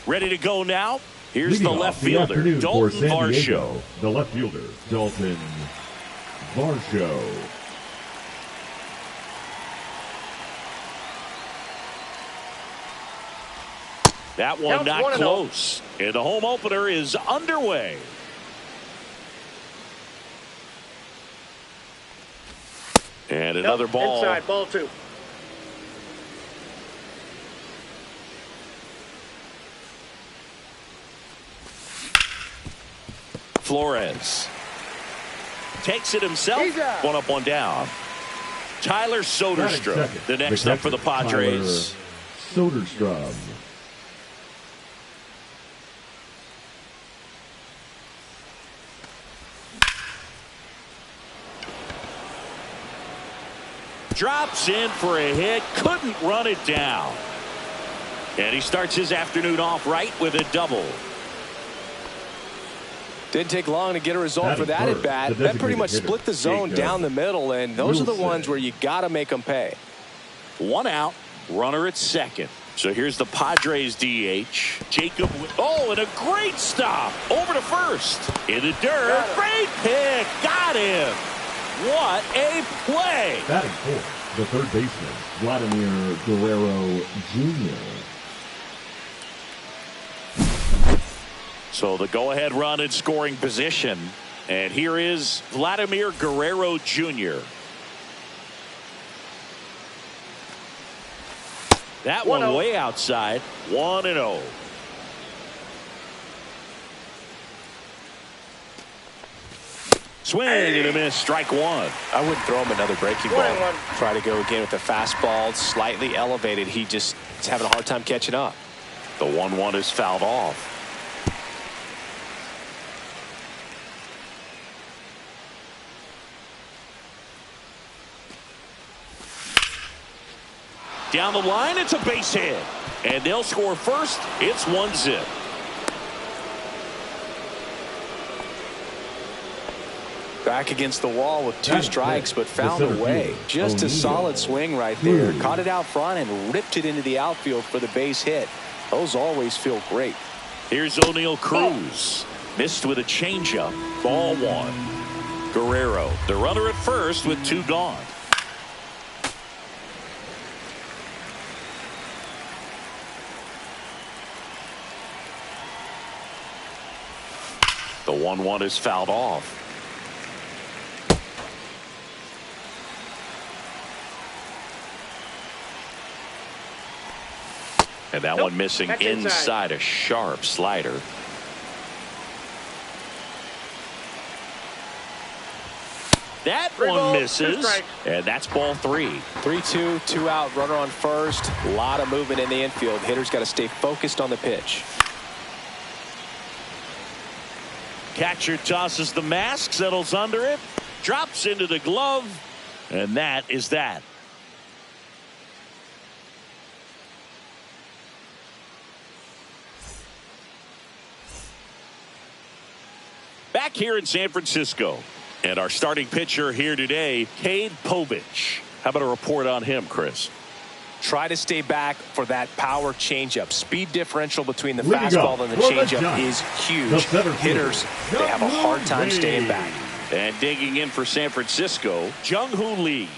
Ready to go now. Here's the Leading left off the fielder, afternoon for Dalton San Varsho. Diego, the left fielder, Dalton Varsho. That one not close. And the home opener is underway. And another ball. Inside, ball 2. Flores takes it himself. One up, one down. Tyler Soderstrom, the next up for the Padres. Soderstrom. Drops in for a hit, couldn't run it down. And he starts his afternoon off right with a double. Didn't take long to get a result for that at bat. That pretty much split the zone down the middle, and those are the ones where you got to make them pay. One out, runner at second. So here's the Padres DH. Jacob. Oh, and a great stop over to first. In the dirt. Great pick. Got him. What a play. Batting fourth, the third baseman, Vladimir Guerrero Jr. So the go-ahead run in scoring position. And here is Vladimir Guerrero Jr. That one way outside. 1-0. Swing and a miss. Strike one. I wouldn't throw him another breaking ball. Try to go again with the fastball, slightly elevated. He just is having a hard time catching up. The 1-1 is fouled off. Down the line, it's a base hit. And they'll score first. It's 1-0. Back against the wall with 2 strikes, but found a way. Just a solid swing right there. Caught it out front and ripped it into the outfield for the base hit. Those always feel great. Here's O'Neal Cruz. Missed with a changeup. Ball 1. Guerrero, the runner at first with 2 gone. The 1-1 is fouled off. And that one missing inside a sharp slider. That one misses. And that's ball 3. 3-2, 2 out, runner on first. A lot of movement in the infield. Hitter's got to stay focused on the pitch. Catcher tosses the mask, settles under it, drops into the glove, and that is that. Back here in San Francisco, and our starting pitcher here today, Cade Povich. How about a report on him, Chris? Try to stay back for that power changeup. Speed differential between the fastball and the changeup is huge. Hitters, they have a hard time staying back. And digging in for San Francisco, Jung-Hoo Lee.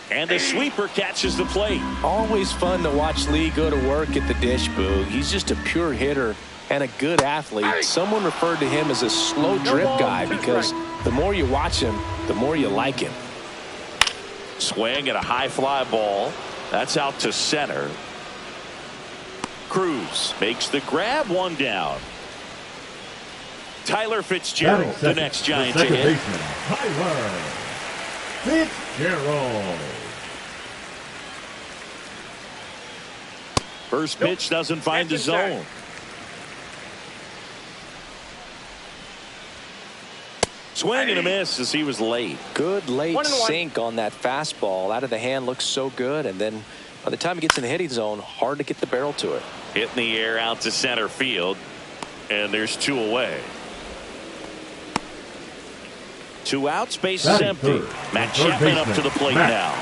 And the sweeper catches the plate. Always fun to watch Lee go to work at the dish, Boog. He's just a pure hitter and a good athlete. Someone referred to him as a slow drip guy because the more you watch him, the more you like him. Swing at a high fly ball. That's out to center. Cruz makes the grab, 1 down. Tyler Fitzgerald, the next Giant to hit. Baseman, Tyler Fitzgerald. First pitch doesn't find the zone. Swing and a miss as he was late. Good late sink on that fastball. Out of the hand, looks so good, and then by the time he gets in the hitting zone, hard to get the barrel to it. Hit in the air out to center field, and there's 2 away. 2 outs, base is empty. Matt Chapman up to the plate now.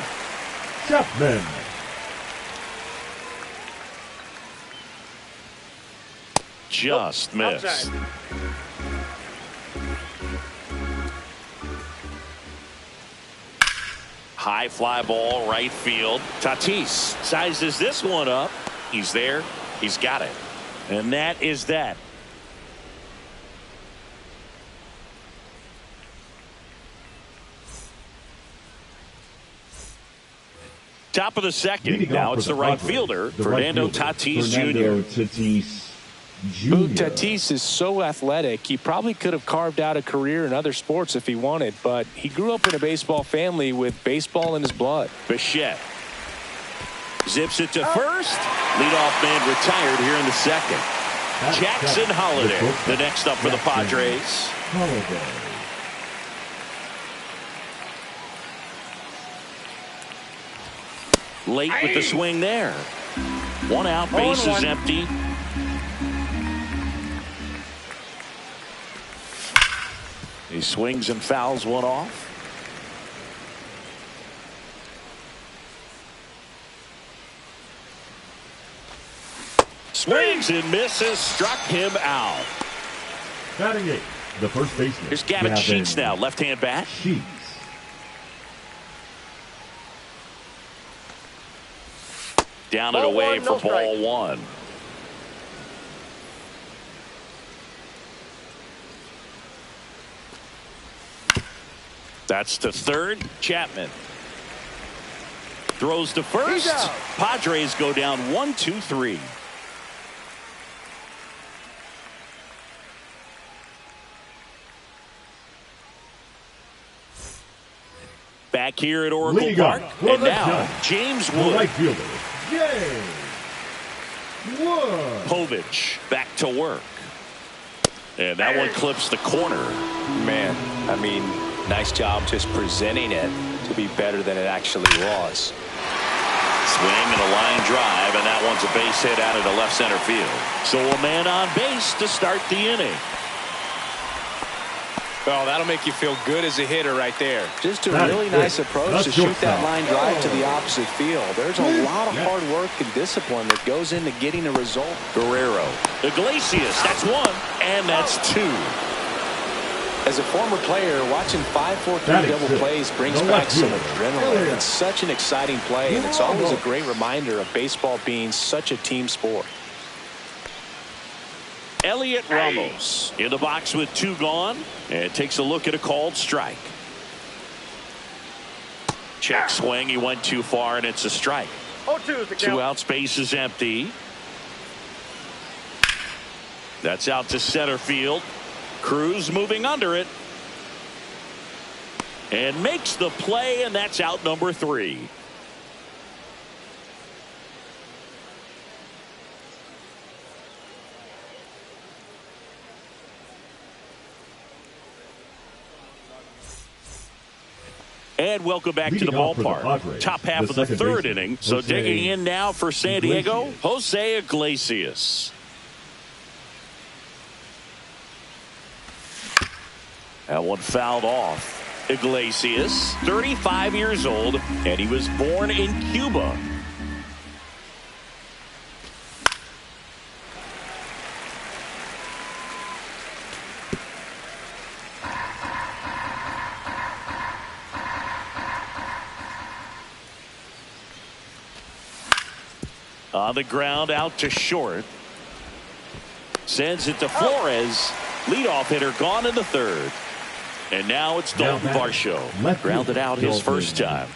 Chapman. just missed. Outside. High fly ball, right field. Tatis sizes this one up. He's there. He's got it. And that is that. Top of the second. Now it's the right fielder, Fernando Tatis Jr. Tatis is so athletic, he probably could have carved out a career in other sports if he wanted, but he grew up in a baseball family with baseball in his blood. Bichette zips it to first. Leadoff man retired here in the second. Jackson Holliday, the next up for the Padres. Late with the swing there. One out, base is empty. He swings and fouls one off. Swings and misses, struck him out. Batting eight, the first baseman. Here's Gavin Sheets now, left-hand bat. Sheets. Down and away for ball one. That's to third. Chapman throws to first. Padres go down 1-2-3. Back here at Oracle Park, and now James Wood. Right fielder, James Wood. Povich back to work. And that one clips the corner. Man, I mean, nice job just presenting it to be better than it actually was. Swing and a line drive, and that one's a base hit out into left center field. So a man on base to start the inning. Oh, that'll make you feel good as a hitter right there. Just a really nice approach to shoot that line drive to the opposite field. There's a lot of hard work and discipline that goes into getting a result. Guerrero. Iglesias, that's one, and that's two. As a former player, watching 5-4-3 double plays brings back some adrenaline. It's such an exciting play, and it's always a great reminder of baseball being such a team sport. Elliot Ramos in the box with two gone, and takes a look at a called strike. Check swing, he went too far, and it's a strike. 2 outs, base is empty. That's out to center field. Cruz moving under it. And makes the play, and that's out number 3. And welcome back to the ballpark. Top half of the third inning. So digging in now for San Diego, Jose Iglesias. That one fouled off. Iglesias, 35 years old, and he was born in Cuba. On the ground, out to short. Sends it to Flores. Leadoff hitter gone in the third. And now it's Dalton Varsho. Grounded out his first time.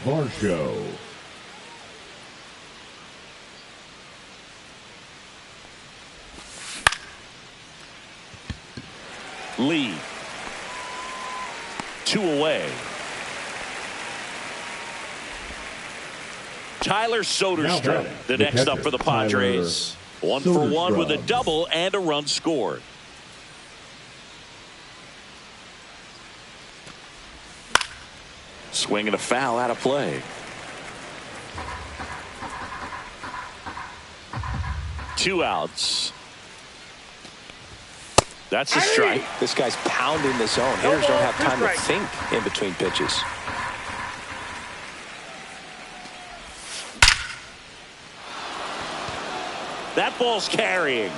Varsho. Lee. 2 away. Tyler Soderstrom, the next up for the Padres. 1 for 1 with a double and a run scored. Swing and a foul out of play. 2 outs. That's a strike. This guy's pounding the zone. Hitters don't have time to think in between pitches. That ball's carrying.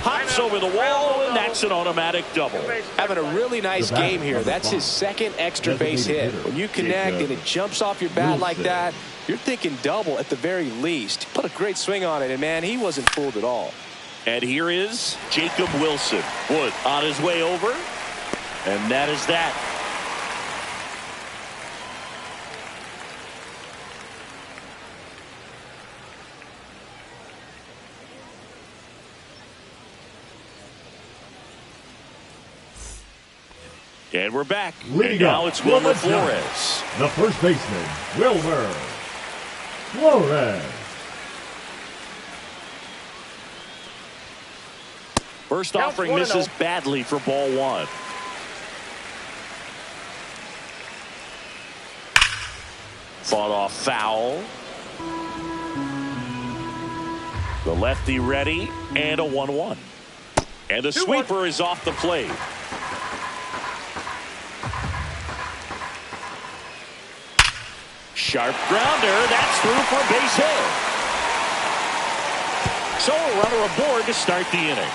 Hops over the wall, and that's an automatic double. Having a really nice game here. That's his second extra base hit. When you connect and it jumps off your bat like that, you're thinking double at the very least. Put a great swing on it, and man, he wasn't fooled at all. And here is Jacob Wilson. Wood on his way over, and that is that. And we're back. And now it's Wilmer Flores. The first baseman, Wilmer Flores. First offering misses badly for ball one. Fought off foul. The lefty ready, and a 1-1. And the sweeper is off the plate. Sharp grounder, that's through for a base hit. So a runner aboard to start the inning.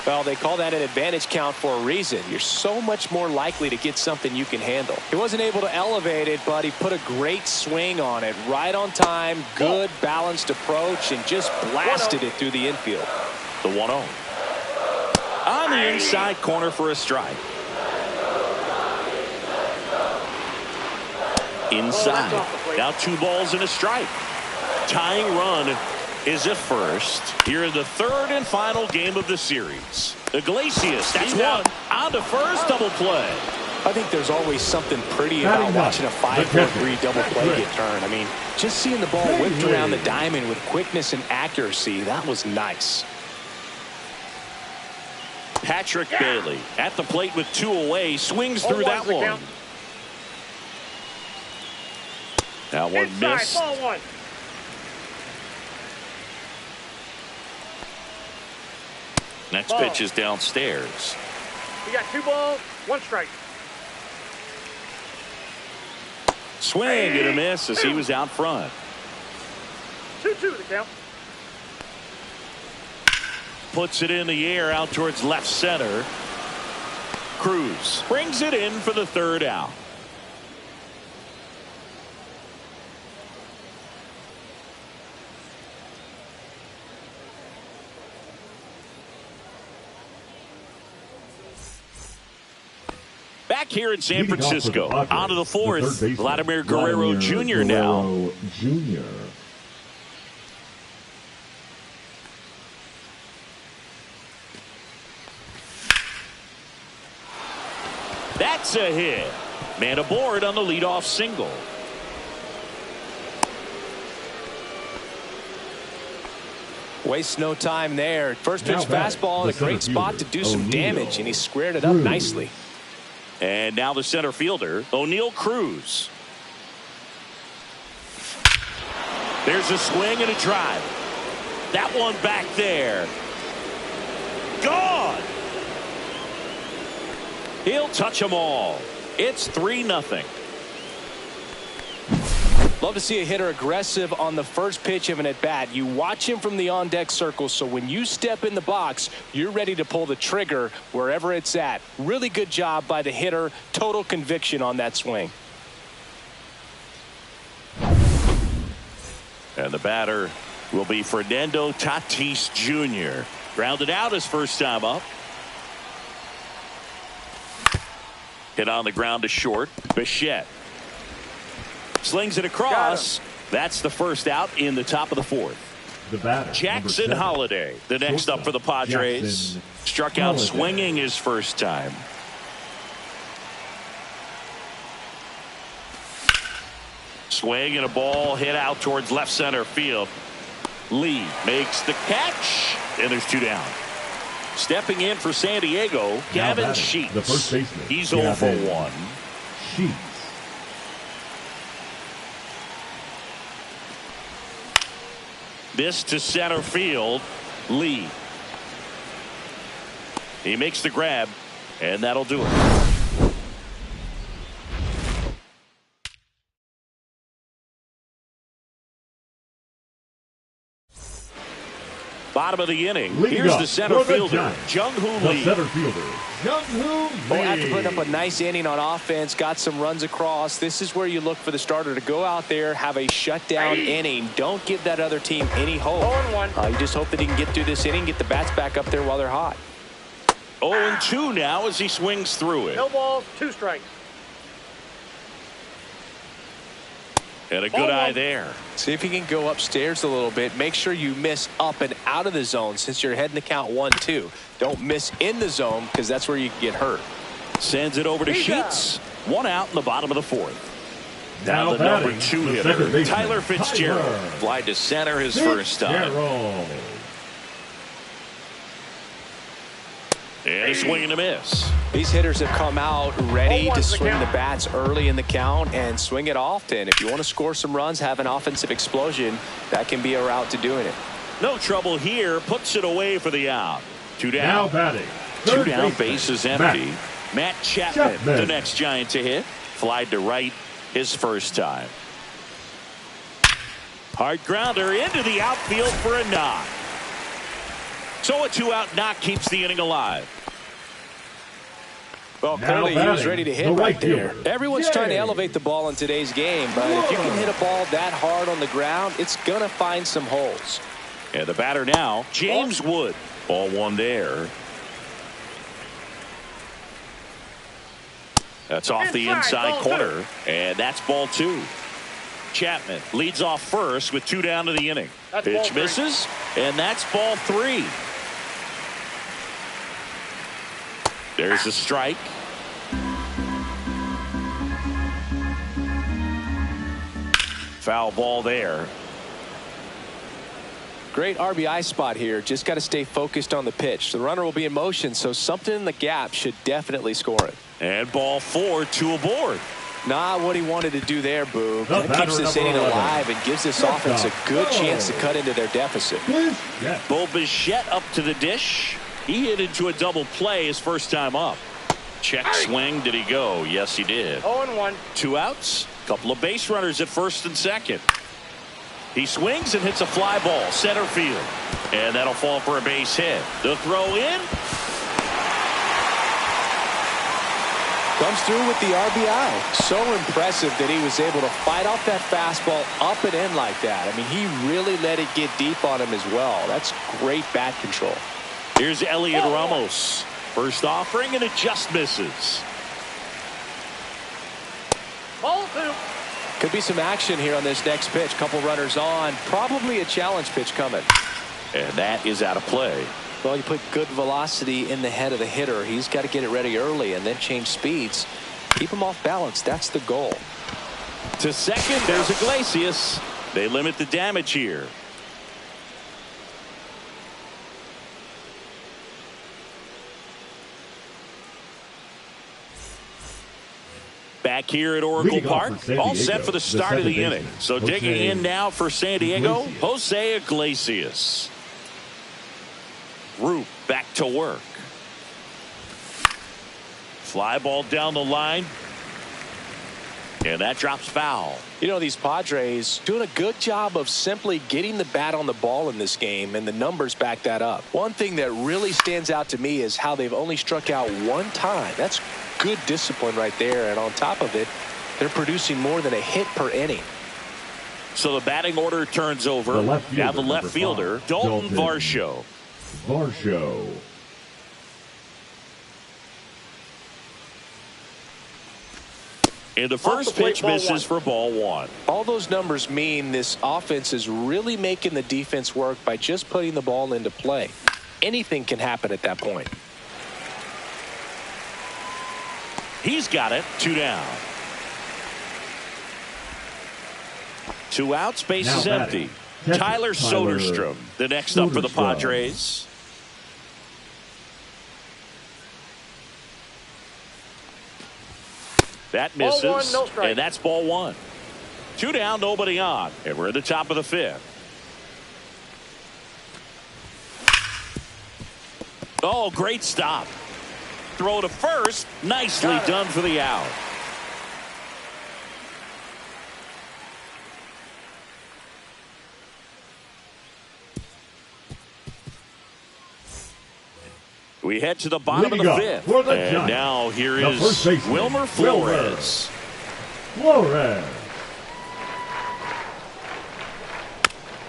Well, they call that an advantage count for a reason. You're so much more likely to get something you can handle. He wasn't able to elevate it, but he put a great swing on it. Right on time, good balanced approach, and just blasted it through the infield. The 1-0. On the inside corner for a strike. Inside. Now 2 balls and a strike. Tying run is at first. Here in the third and final game of the series. Iglesias, that's one. On to first, double play. I think there's always something pretty about watching a 5-4-3 double play get turned. I mean, just seeing the ball whipped around the diamond with quickness and accuracy, that was nice. Patrick Bailey at the plate with 2 away, swings through that one. That one missed. Ball one. Next pitch is downstairs. We got 2 balls, 1 strike. Swing and a miss as he was out front. 2-2 the count. Puts it in the air out towards left center. Cruz brings it in for the third out. Back here in San Francisco, on to the fourth, Vladimir Guerrero Jr. now. That's a hit. Man aboard on the leadoff single. Wastes no time there. First pitch fastball in a great spot to do some damage, and he squared it up nicely. And now the center fielder, O'Neal Cruz. There's a swing and a drive. That one back there. Gone. He'll touch them all. It's 3-0. Love to see a hitter aggressive on the first pitch of an at-bat. You watch him from the on-deck circle, so when you step in the box, you're ready to pull the trigger wherever it's at. Really good job by the hitter. Total conviction on that swing. And the batter will be Fernando Tatis Jr. Grounded out his first time up. Hit on the ground to short. Bichette slings it across. That's the first out in the top of the fourth. The batter, Jackson Holliday, the next up for the Padres. Struck out swinging his first time. Swing and a ball hit out towards left center field. Lee makes the catch, and there's 2 down. Stepping in for San Diego, Gavin Sheets. The first baseman. He's 0 for 1. Sheets. This to center field. Lee. He makes the grab, and that'll do it. Bottom of the inning. Leading Here's up the center for the fielder, Giants, Jung-Hoo the Lee. center fielder, Jung-Hoo Well, after Lee. putting up a nice inning on offense, got some runs across, this is where you look for the starter to go out there, have a shutdown inning. Don't give that other team any hope. 0-1. You just hope that he can get through this inning, get the bats back up there while they're hot. 0-2 now as he swings through it. No balls, 2 strikes. And a good eye there. See if you can go upstairs a little bit. Make sure you miss up and out of the zone since you're heading to count 1-2. Don't miss in the zone because that's where you can get hurt. Sends it over to Sheets. 1 out in the bottom of the 4th. Now the batting, number 2 the hitter, second baseman, Tyler Fitzgerald. Tyler Fly to center his first time. Fitzgerald. And a swing and a miss. These hitters have come out ready 0-1 to the swing count. the bats early in the count and swing it often. If you want to score some runs, have an offensive explosion, that can be a route to doing it. No trouble here. Puts it away for the out. 2 down. Now batting, 2 third down. baseman, Base is empty. Matt Chapman, the next Giant to hit. Flied to right his first time. Hard grounder into the outfield for a knock. So a 2-out knock keeps the inning alive. Well, Now clearly he was batting, ready to hit the right right there. fielder, Everyone's trying to elevate the ball in today's game, but if you can hit a ball that hard on the ground, it's going to find some holes. And the batter now, James Wood. Ball 1 there. That's off the inside ball corner. And that's ball 2. Chapman leads off first with 2 down to the inning. That's ball Pitch 3. misses. And that's ball 3. There's a strike. Foul ball there. Great RBI spot here. Just got to stay focused on the pitch. The runner will be in motion, so something in the gap should definitely score it. And ball 4, 2 aboard. Not what he wanted to do there, Boog. The That batter, keeps this number inning 11. alive and gives this offense a good chance to cut into their deficit. Bichette. Bo Bichette up to the dish. He hit into a double play his first time up. Check swing. Did he go? Yes, he did. 0-1. 2 outs. Couple of base runners at first and second. He swings and hits a fly ball center field. And that'll fall for a base hit. The throw in. Comes through with the RBI. So impressive that he was able to fight off that fastball up and in like that. I mean, he really let it get deep on him as well. That's great bat control. Here's Elliot Ramos. First offering, and it just misses. Ball 2. Could be some action here on this next pitch. Couple runners on. Probably a challenge pitch coming. And that is out of play. Well, you put good velocity in the head of the hitter. He's got to get it ready early and then change speeds. Keep him off balance. That's the goal. To second, there's Iglesias. They limit the damage here. Back here at Oracle Leading off Park, for San all Diego, set for the the start of second the inning. baseman, So Jose digging in now for San Diego, Iglesias. Jose Iglesias. Roop back to work. Fly ball down the line. And that drops foul. You know, these Padres doing a good job of simply getting the bat on the ball in this game, and the numbers back that up. One thing that really stands out to me is how they've only struck out 1 time. That's good discipline right there, and on top of it, they're producing more than a hit per inning. So the batting order turns over. The left fielder, Now the left number fielder, 5, Dalton Dalton Varsho. Varsho. And the first plate, pitch ball misses 1. for ball 1. All those numbers mean this offense is really making the defense work by just putting the ball into play. Anything can happen at that point. He's got it. 2 down. 2 outs. Base Now is batting, empty. catcher, Tyler Tyler Soderstrom, the next up for the Soderstrom. Padres. That Ball misses. 1, no strike. And that's ball 1. 2 down, nobody on. And we're at the top of the 5th. Oh, great stop. Throw to first. Nicely Got it. done for the out. We head to the bottom of the fifth. And now here is Wilmer Flores.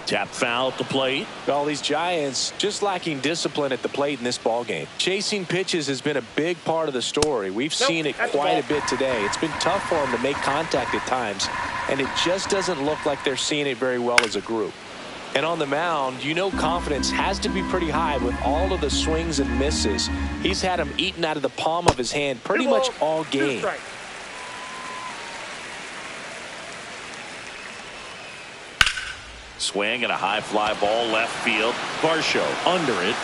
Tap foul at the plate. All these Giants just lacking discipline at the plate in this ball game. Chasing pitches has been a big part of the story. We've seen it quite a bit today. It's been tough for them to make contact at times, and it just doesn't look like they're seeing it very well as a group. And on the mound, you know confidence has to be pretty high with all of the swings and misses. He's had them eaten out of the palm of his hand pretty much all game. Swing and a high fly ball left field. Varsho under it.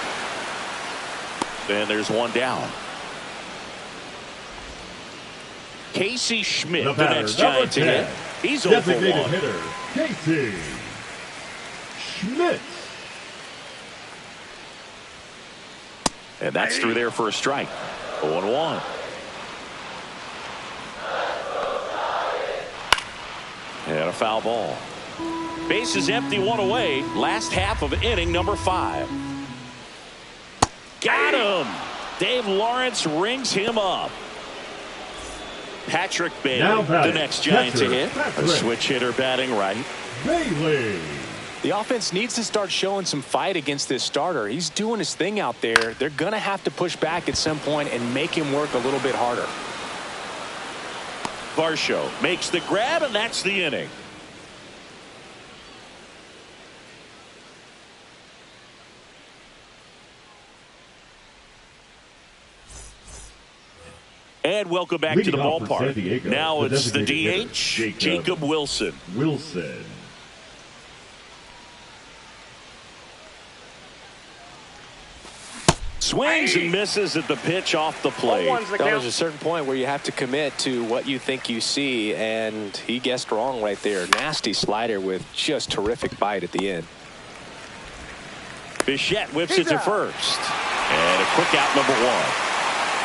Then there's one down. Casey Schmidt, the next Giant to hit. He's 0 for 1. Hitter, Casey Schmidt. And that's through there for a strike. 0-1. And a foul ball. Base is empty, one away. Last half of inning number 5. Got him. Dave Lawrence rings him up. Patrick Bailey, the next Giant to hit. A switch hitter batting right. Bailey. The offense needs to start showing some fight against this starter. He's doing his thing out there. They're going to have to push back at some point and make him work a little bit harder. Varsho makes the grab, and that's the inning. And welcome back to the ballpark. Diego, now it's the DH, Jacob Wilson. Swings and misses at the pitch off the plate. There's a certain point where you have to commit to what you think you see, and he guessed wrong right there. Nasty slider with just terrific bite at the end. Bichette whips it to first. And a quick out, number 1.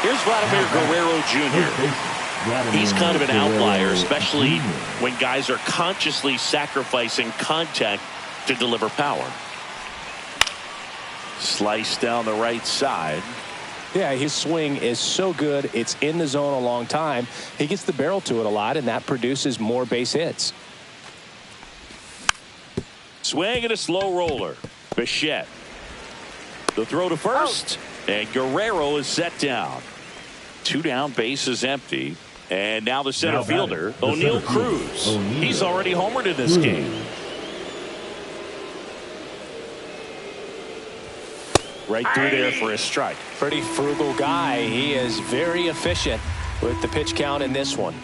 Here's Vladimir Guerrero Jr. He's kind of an outlier, especially when guys are consciously sacrificing contact to deliver power. Slice down the right side. Yeah, his swing is so good. It's in the zone a long time. He gets the barrel to it a lot, and that produces more base hits. Swing and a slow roller. Bichette. The throw to first. And Guerrero is set down. 2 down, base is empty. And now the center fielder, O'Neal Cruz. He's already homered in this game. Right through there for a strike. Pretty frugal guy. He is very efficient with the pitch count in this one.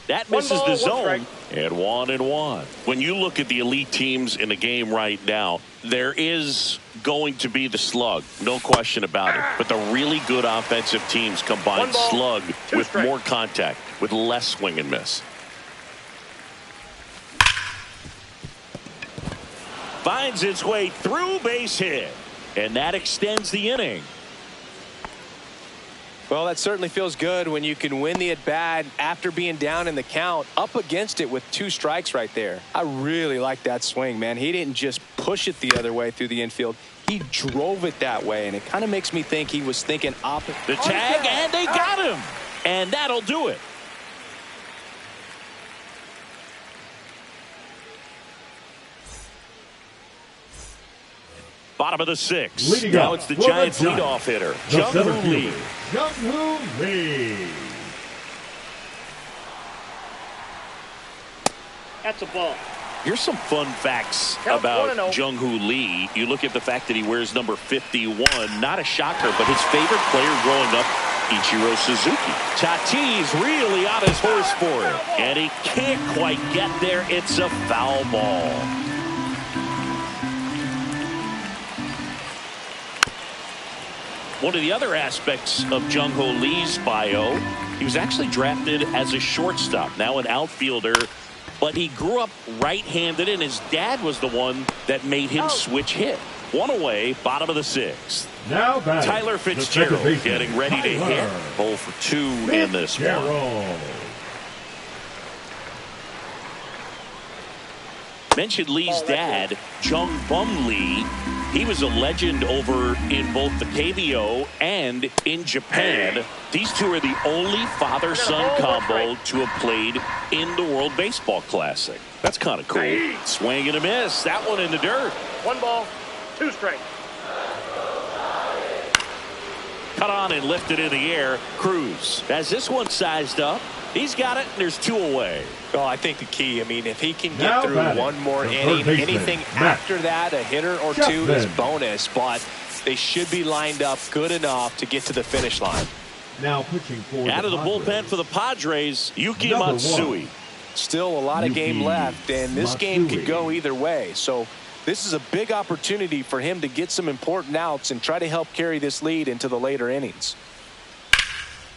That misses the zone. And 1-1. When you look at the elite teams in the game right now, there is going to be the slug, no question about it. But the really good offensive teams combine slug with more contact, with less swing and miss. Finds its way through, base hit. And that extends the inning. Well, that certainly feels good when you can win the at-bat after being down in the count, up against it with 2 strikes right there. I really like that swing, man. He didn't just push it the other way through the infield. He drove it that way, and it kind of makes me think he was thinking opposite. The tag, and they got him. And that'll do it. Bottom of the 6th. Now it's the Giants' leadoff hitter, Jung-Hoo Lee. Jung-Hoo Lee. That's a ball. Here's some fun facts about Jung-Hoo Lee. You look at the fact that he wears number 51. Not a shocker, but his favorite player growing up, Ichiro Suzuki. Tatis really on his horse for it. And he can't quite get there. It's a foul ball. One of the other aspects of Jung-Hoo Lee's bio, he was actually drafted as a shortstop, now an outfielder, but he grew up right-handed, and his dad was the one that made him switch hit. 1 away, bottom of the 6th. Now Tyler Fitzgerald getting ready to hit. 0 for 2 in this one. Mentioned Lee's dad, Jung Bum Lee. He was a legend over in both the KBO and in Japan. These two are the only father-son combo to have played in the World Baseball Classic. That's kind of cool. Swing and a miss. That one in the dirt. 1 ball, 2 strikes. Cut on and lifted in the air. Cruz has this one sized up. He's got it, and there's 2 away. Well, I think the key, I mean, if he can get through one more inning, anything after that, a hitter or 2 is bonus, but they should be lined up good enough to get to the finish line. Now pitching for out of the bullpen for the Padres, Yuki Matsui. Still a lot of game left, and this game could go either way. So this is a big opportunity for him to get some important outs and try to help carry this lead into the later innings.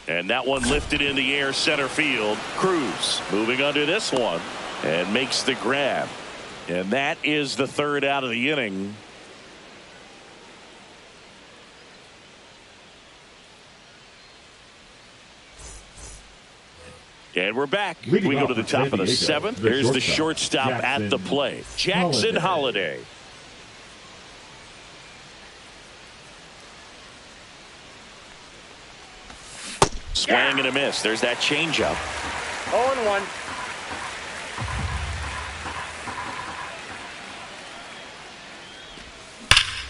And that one lifted in the air, center field. Cruz moving under this one and makes the grab. And that is the 3rd out of the inning. And we're back. We go to the top of the 7th. There's the shortstop at the plate, Jackson Holliday. Swing and a miss. There's that changeup. 0-1.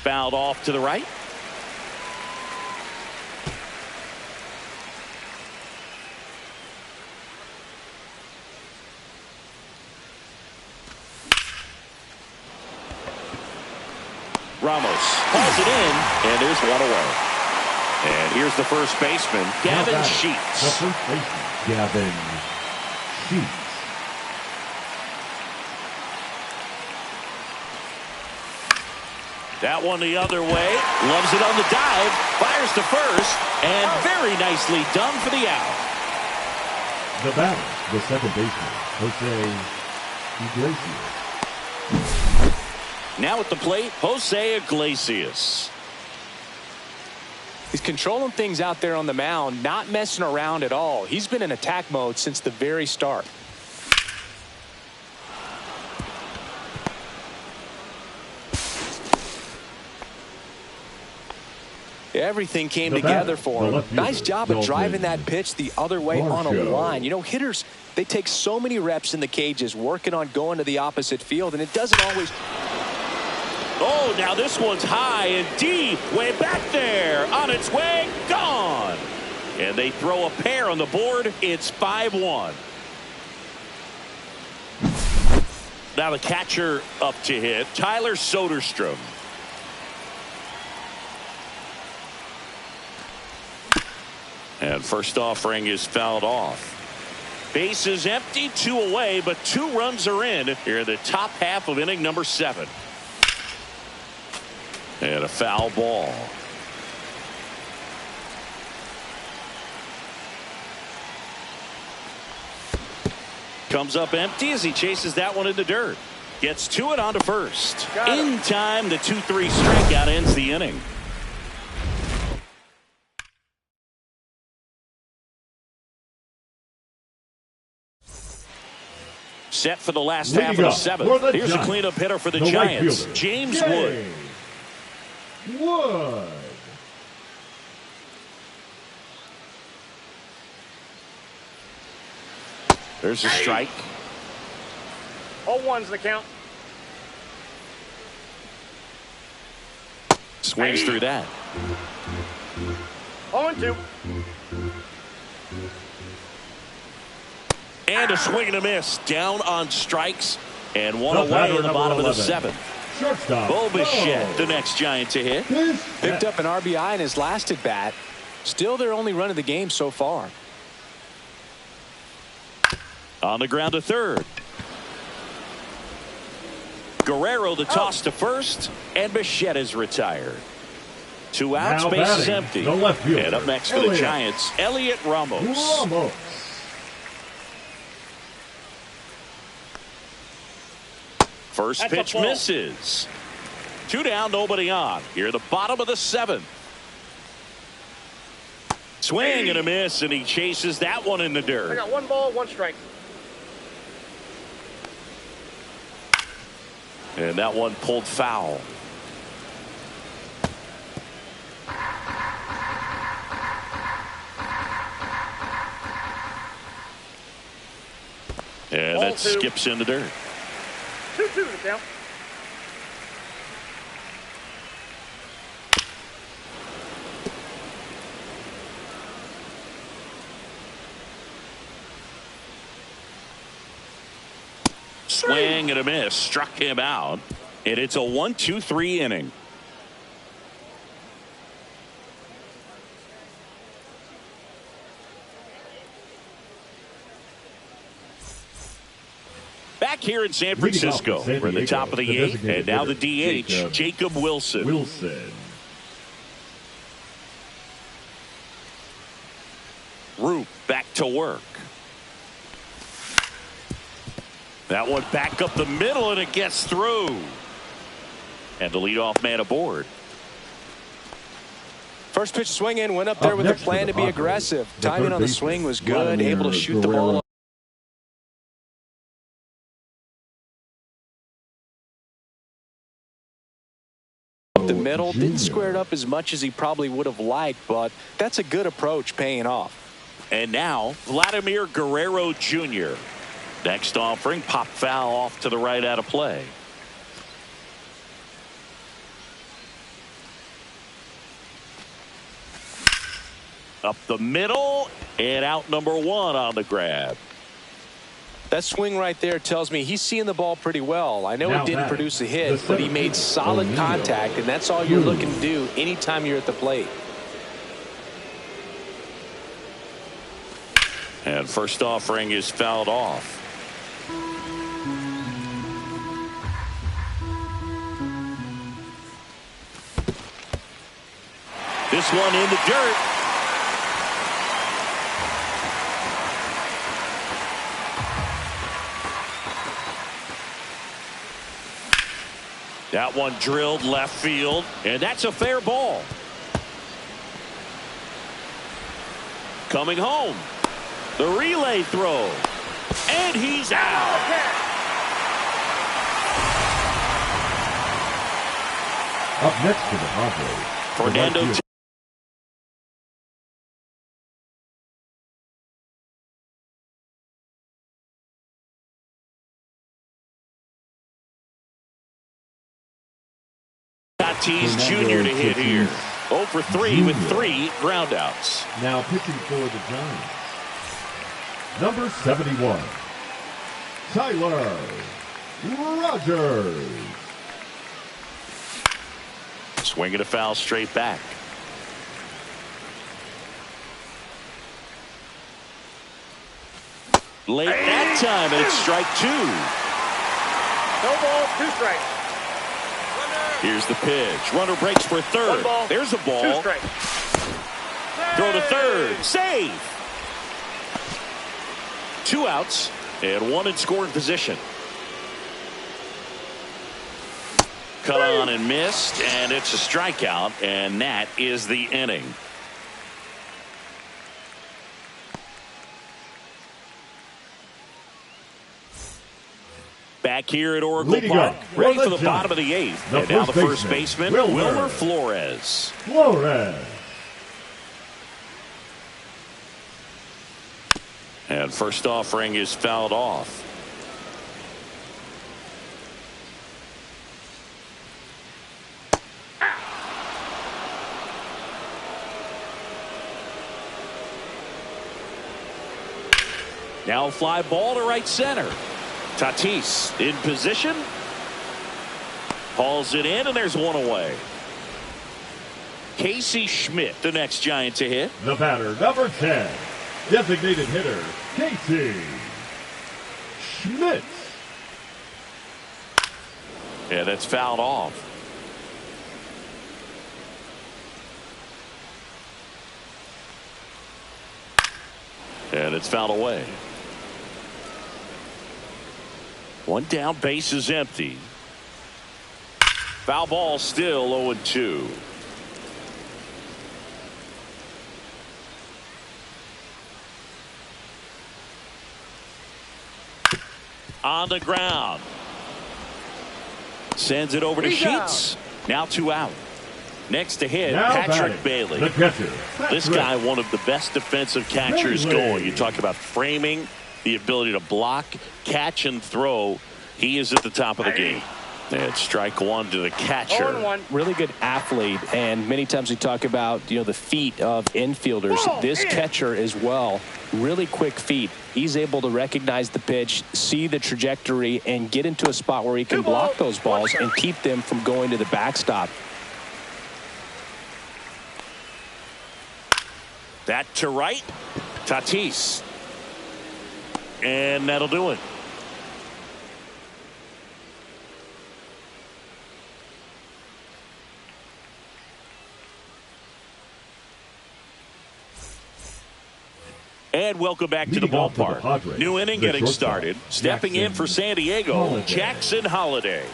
Fouled off to the right. Ramos hauls it in, and there's 1 away. And here's the first baseman, Gavin Sheets. The first baseman, Gavin Sheets. That one the other way. Loves it on the dive. Fires to first. And very nicely done for the out. The batter, the second baseman, Jose Iglesias. Now at the plate, Jose Iglesias. He's controlling things out there on the mound, not messing around at all. He's been in attack mode since the very start. Everything came together for him. Nice job of driving that pitch the other way on a line. You know, hitters, they take so many reps in the cages working on going to the opposite field, and it doesn't always... Oh, now this one's high and deep, way back there, on its way, gone. And they throw a pair on the board. It's 5-1. Now the catcher up to hit, Tyler Soderstrom. And first offering is fouled off. Base is empty, 2 away, but 2 runs are in here in the top half of inning number 7. And a foul ball. Comes up empty as he chases that one in the dirt. Gets to it onto first. In time, the 2-3 strikeout ends the inning. Set for the last half of the 7th. Here's a cleanup hitter for the Giants, James Wood. Wood. There's a strike. 0-1's the count. Swings through that. 0-2. And a swing and a miss. Down on strikes. And 1 away in the bottom of the 7th. Shortstop. Bo Bichette, the next Giant to hit. Picked up an RBI in his last at bat. Still their only run of the game so far. On the ground to third. Guerrero the toss to first. And Bichette is retired. 2 outs, Now base is batting, empty. the left fielder, And up next for the Giants, Elliot Ramos. First pitch misses. 2 down, nobody on. Here at the bottom of the 7th. Swing and a miss, and he chases that one in the dirt. I got 1 ball, 1 strike. And that one pulled foul. And that skips in the dirt. 2-2 to count. Swing and a miss. Struck him out. And it's a 1-2-3 inning. Back here in San Francisco, we're at the top of the eighth, and now the DH, Jacob Wilson. Roop back to work. That one back up the middle, and it gets through. And the leadoff man aboard. First pitch swing in, went up there with a plan to be aggressive. Timing on the swing was good, able to shoot the ball up the middle. Didn't square it up as much as he probably would have liked, but that's a good approach, paying off. And now Vladimir Guerrero Jr. Next offering, pop foul off to the right, out of play. Up the middle and out number one on the grab. That swing right there tells me he's seeing the ball pretty well. I know it didn't produce a hit, but he made solid contact, and that's all you're looking to do anytime you're at the plate. And first offering is fouled off. This one in the dirt. That one drilled left field, and that's a fair ball. Coming home. The relay throw. And he's out. Up next to the Padres, Fernando Tatis Jr. to hit here. 0 for 3 with 3 groundouts. Now pitching for the Giants, number 71, Tyler Rogers. Swinging a foul straight back. Late that time, and it's strike 2. No ball, 2 strikes. Here's the pitch. Runner breaks for third. Ball, there's a ball. 2 strikes. Throw to third. Save. 2 outs and 1 in scoring position. Cut on and missed, and it's a strikeout, and that is the inning. Back here at Oracle Park, ready for the bottom of the 8th. And now the first baseman, Wilmer Flores. And first offering is fouled off. Now fly ball to right center. Tatis in position. Hauls it in, and there's one away. Casey Schmidt, the next Giant to hit. The batter, number 10, designated hitter, Casey Schmidt. Yeah, that's fouled off. And it's fouled away. One down, base is empty. Foul ball, still 0-2. On the ground. Sends it over to Sheets. Now 2 out. Next to hit, Patrick Bailey. The catcher, This guy, one of the best defensive catchers going. You talk about framing, the ability to block, catch, and throw. He is at the top of the game. And strike one to the catcher. 0-1. Really good athlete, and many times we talk about the feet of infielders. This catcher as well, really quick feet. He's able to recognize the pitch, see the trajectory, and get into a spot where he can block those balls and keep them from going to the backstop. That to right. Tatis. And that'll do it. And welcome back to the ballpark. New inning getting started. Stepping in for San Diego, Jackson Holliday.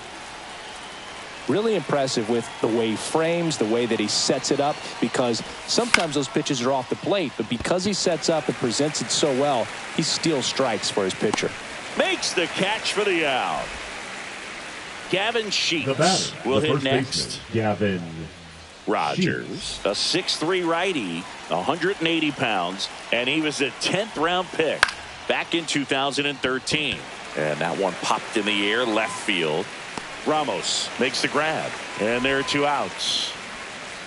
Really impressive with the way he frames, the way that he sets it up, because sometimes those pitches are off the plate, but because he sets up and presents it so well, he steals strikes for his pitcher. Makes the catch for the out. Gavin Sheets will hit next. Gavin Rogers, a 6'3" righty, 180 pounds, and he was a 10th round pick back in 2013. And that one popped in the air left field. Ramos makes the grab, and there are 2 outs.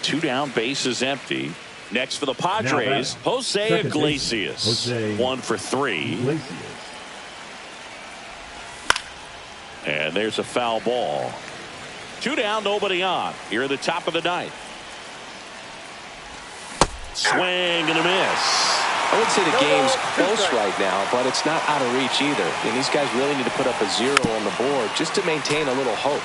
2 down, bases empty. Next for the Padres, Jose Iglesias. 1 for 3. And there's a foul ball. 2 down, nobody on. Here at the top of the 9th. Swing and a miss. I would say the game's close right now, but it's not out of reach either. And these guys really need to put up a 0 on the board just to maintain a little hope.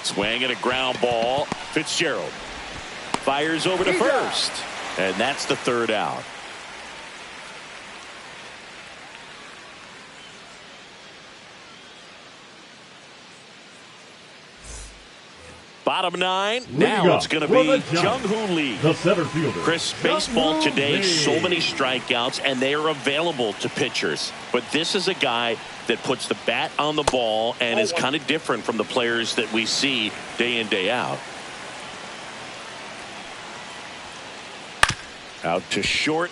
Swing and a ground ball. Fitzgerald fires over to first. And that's the 3rd out. Bottom 9. Now it's going to be Jung-Hoo Lee. The center fielder. Chris, baseball today, so many strikeouts, and they are available to pitchers. But this is a guy that puts the bat on the ball and is kind of different from the players that we see day in, day out. Out to short.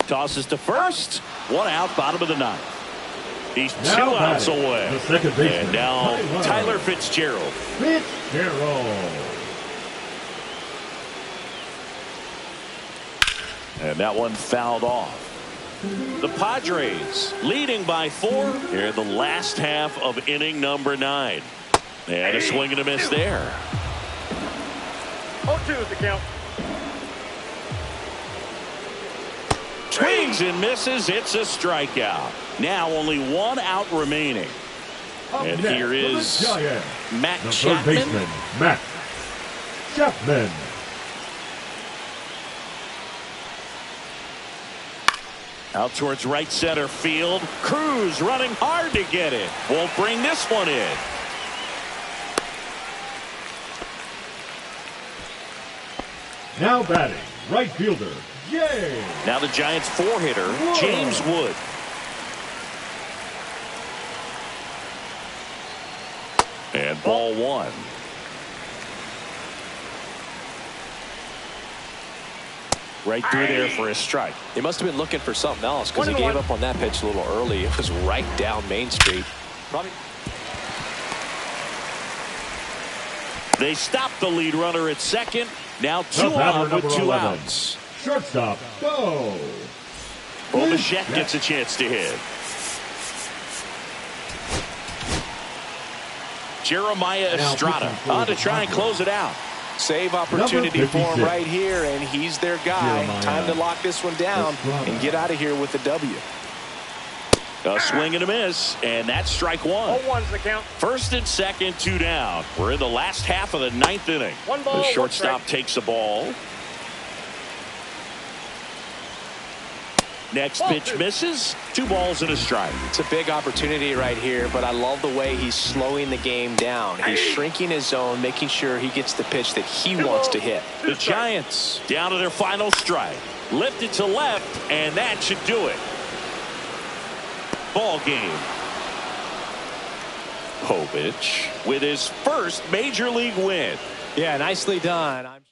Tosses to first. 1 out, bottom of the 9th. He's 2 outs away. The second baseman, and now Tyler Fitzgerald. And that one fouled off. The Padres leading by 4 here in the last half of inning number 9. And a swing and a miss there. 0-2 is the count. Swings and misses. It's a strikeout. Now only 1 out remaining. And here is Matt Chapman. Third baseman, Matt Chapman. Out towards right center field. Cruz running hard to get it. Won't bring this one in. Now batting, right fielder, Jay. Now the Giants 4-hitter, James Wood. And ball 1. Right through there for a strike. He must have been looking for something else because he gave up on that pitch a little early. It was right down Main Street. Probably. They stopped the lead runner at second. Now 2 on with 2 outs. Shortstop, Bo. Bichette gets a chance to hit. Jeremiah Estrada on to try and close it out. Save opportunity for him right here, and he's their guy. Time to lock this one down and get out of here with the W. A swing and a miss, and that's strike 1. 0-1's the count. First and second, 2 down. We're in the last half of the 9th inning. 1 ball, the 1 shortstop strike. takes the ball. Next pitch misses. 2 balls and a strike. It's a big opportunity right here, but I love the way he's slowing the game down. He's shrinking his zone, making sure he gets the pitch that he wants to hit. The Giants down to their final strike. Lifted to left, and that should do it. Ball game. Povich with his first major league win. Yeah, nicely done.